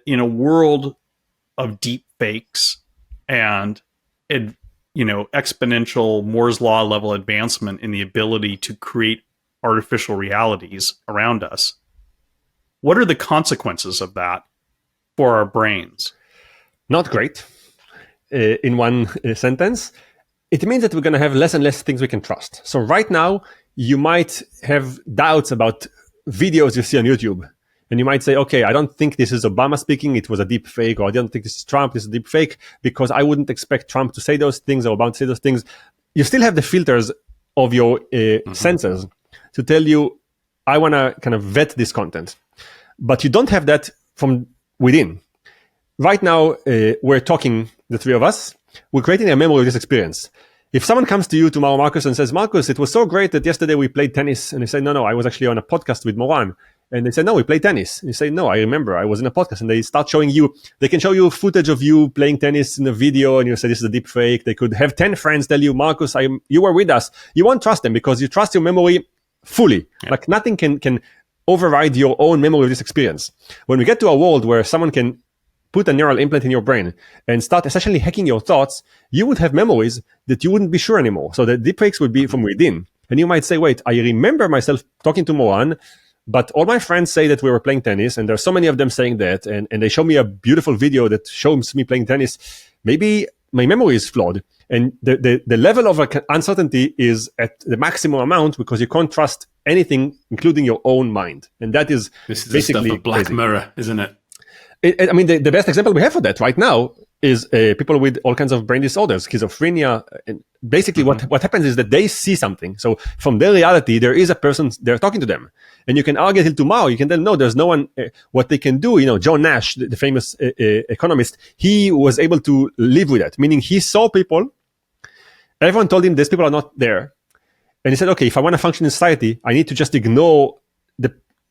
in a world of deep fakes and exponential Moore's law level advancement in the ability to create artificial realities around us, what are the consequences of that for our brains? Not great. In one sentence, it means that we're going to have less and less things we can trust. So right now, you might have doubts about videos you see on YouTube. And you might say, okay, I don't think this is Obama speaking. It was a deep fake. Or I don't think this is Trump. This is a deep fake because I wouldn't expect Trump to say those things or Obama to say those things. You still have the filters of your sensors to tell you, I want to kind of vet this content. But you don't have that from within. Right now, we're talking, the three of us, we're creating a memory of this experience. If someone comes to you tomorrow, Marcus, and says, Marcus, it was so great that yesterday we played tennis. And you say, no, I was actually on a podcast with Moran. And they say, no, we played tennis. And you say, no, I remember, I was in a podcast. And they start showing you, they can show you footage of you playing tennis in a video. And you say, this is a deep fake. They could have 10 friends tell you, Marcus, you were with us. You won't trust them because you trust your memory fully. Yeah. Like nothing can override your own memory of this experience. When we get to a world where someone can put a neural implant in your brain and start essentially hacking your thoughts, you would have memories that you wouldn't be sure anymore. So the deepfakes would be from within. And you might say, wait, I remember myself talking to Moran, but all my friends say that we were playing tennis, and there's so many of them saying that, and they show me a beautiful video that shows me playing tennis. Maybe my memory is flawed. And the level of uncertainty is at the maximum amount because you can't trust anything, including your own mind. And that is this is basically the stuff of Black crazy. Mirror, isn't it? I mean, the best example we have for that right now is people with all kinds of brain disorders, schizophrenia. And basically what happens is that they see something. So from their reality, there is a person, they're talking to them. And you can argue till tomorrow. You can tell, no, there's no one, what they can do. John Nash, the famous economist, he was able to live with that, meaning he saw people. Everyone told him these people are not there. And he said, okay, if I want to function in society, I need to just ignore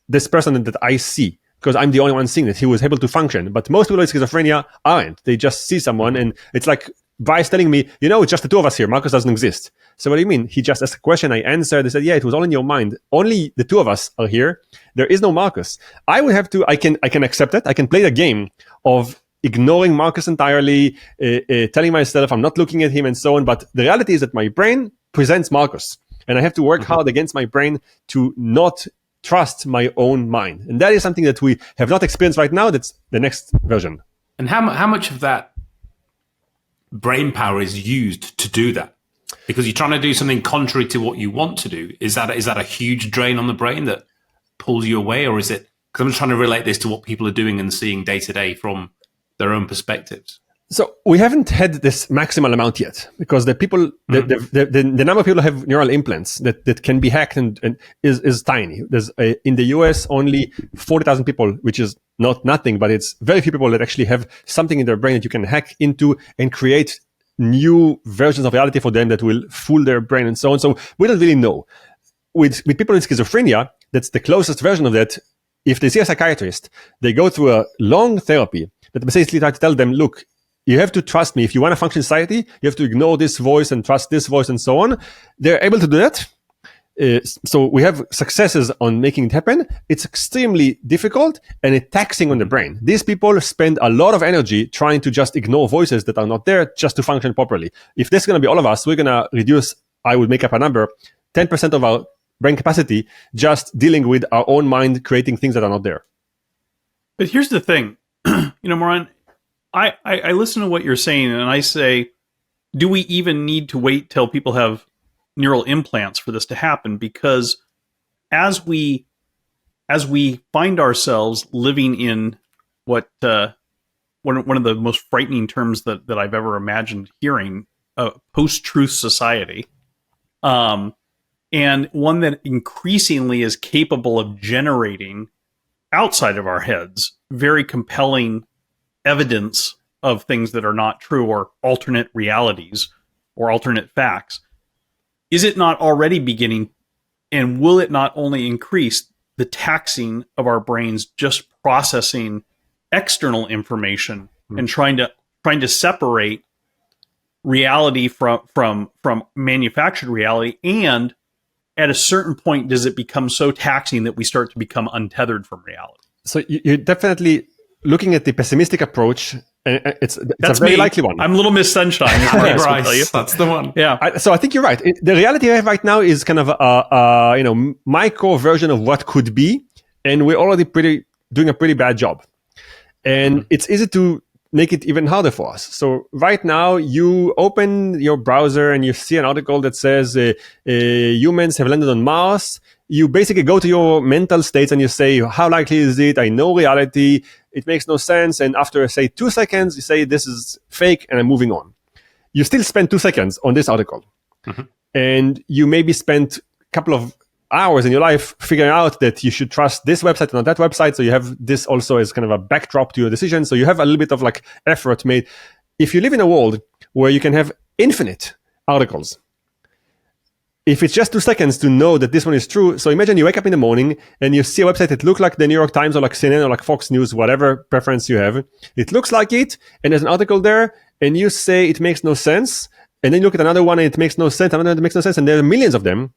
this person that I see, because I'm the only one seeing it. He was able to function. But most people with schizophrenia aren't. They just see someone, and it's like Bryce telling me, it's just the two of us here. Marcus doesn't exist. So what do you mean? He just asked a question. I answered. They said, yeah, it was all in your mind. Only the two of us are here. There is no Marcus. I would have to, I can accept it. I can play the game of ignoring Marcus entirely, telling myself I'm not looking at him and so on. But the reality is that my brain presents Marcus, and I have to work hard against my brain to not trust my own mind. And that is something that we have not experienced right now. That's the next version. And how much of that brain power is used to do that? Because you're trying to do something contrary to what you want to do. Is that a huge drain on the brain that pulls you away? Or is it, because I'm just trying to relate this to what people are doing and seeing day to day from their own perspectives. So we haven't had this maximal amount yet, because the people, the number of people who have neural implants that can be hacked and is tiny. There's in the US only 40,000 people, which is not nothing, but it's very few people that actually have something in their brain that you can hack into and create new versions of reality for them that will fool their brain and so on. So we don't really know. With people with schizophrenia, that's the closest version of that. If they see a psychiatrist, they go through a long therapy that basically try to tell them, look, you have to trust me. If you want to function in society, you have to ignore this voice and trust this voice and so on. They're able to do that. So we have successes on making it happen. It's extremely difficult and it's taxing on the brain. These people spend a lot of energy trying to just ignore voices that are not there just to function properly. If this is going to be all of us, we're going to reduce, I would make up a number, 10% of our brain capacity just dealing with our own mind, creating things that are not there. But here's the thing, Moran, I listen to what you're saying and I say, do we even need to wait till people have neural implants for this to happen? Because as we find ourselves living in what one of the most frightening terms that I've ever imagined hearing, post-truth society, and one that increasingly is capable of generating outside of our heads very compelling evidence of things that are not true, or alternate realities or alternate facts. Is it not already beginning, and will it not only increase the taxing of our brains just processing external information and trying to separate reality from manufactured reality? And at a certain point, does it become so taxing that we start to become untethered from reality? So you're definitely looking at the pessimistic approach, it's a very me. likely one. I'm Little Miss Sunshine. Hey, Bryce, I'll tell you. Bryce, that's the one. Yeah. So I think you're right. The reality we have right now is kind of a micro version of what could be, and we're already doing a pretty bad job. And it's easy to make it even harder for us. So right now, you open your browser and you see an article that says humans have landed on Mars. You basically go to your mental states and you say, how likely is it? I know reality. It makes no sense. And after, say, 2 seconds, you say, this is fake, and I'm moving on. You still spend 2 seconds on this article. And you maybe spent a couple of hours in your life figuring out that you should trust this website and not that website. So you have this also as kind of a backdrop to your decision. So you have a little bit of like effort made. If you live in a world where you can have infinite articles, if it's just 2 seconds to know that this one is true, so imagine you wake up in the morning and you see a website that looks like the New York Times or like CNN or like Fox News, whatever preference you have. It looks like it, and there's an article there, and you say it makes no sense. And then you look at another one and it makes no sense, another one that makes no sense, and there are millions of them.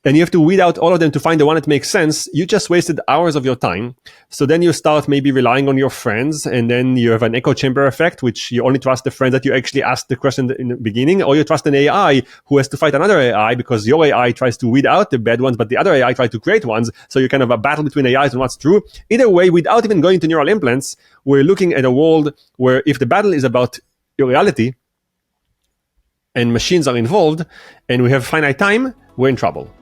And you have to weed out all of them to find the one that makes sense. You just wasted hours of your time. So then you start maybe relying on your friends, and then you have an echo chamber effect, which you only trust the friend that you actually asked the question in the beginning, or you trust an AI who has to fight another AI because your AI tries to weed out the bad ones, but the other AI tries to create ones. So you kind of a battle between AIs and what's true. Either way, without even going to neural implants, we're looking at a world where if the battle is about your reality and machines are involved and we have finite time, we're in trouble.